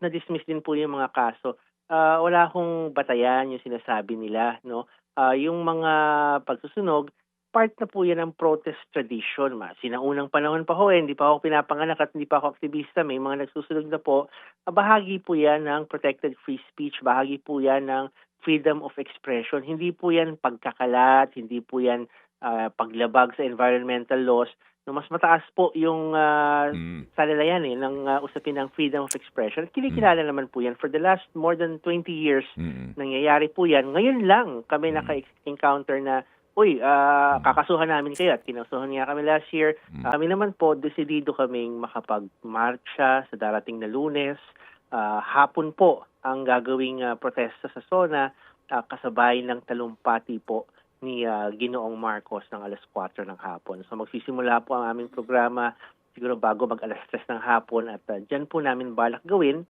na-dismiss din po yung mga kaso. Wala akong batayan yung sinasabi nila, no? Yung mga pagsusunog, part na po yan ng protest tradition. Sinaunang panahon pa ho, hindi pa ako pinapanganak at hindi pa ako aktivista, may mga nagsusunog na po. Bahagi po yan ng protected free speech, bahagi po yan ng freedom of expression. Hindi po yan pagkakalat, hindi po yan paglabag sa environmental laws. No, mas mataas po yung salalayan ng usapin ng freedom of expression. Kinikilala naman po yan. For the last more than 20 years, nangyayari po yan. Ngayon lang kami naka-encounter na, kakasuhan namin kayo at kinasuhan niya kami last year. Kami naman po, desidido kaming makapag-marcha sa darating na Lunes. Hapon po ang gagawing protesta sa SONA, kasabay ng talumpati po ni Ginoong Marcos ng alas 4 ng hapon. So magsisimula po ang aming programa siguro bago mag alas 3 ng hapon at dyan po namin balak gawin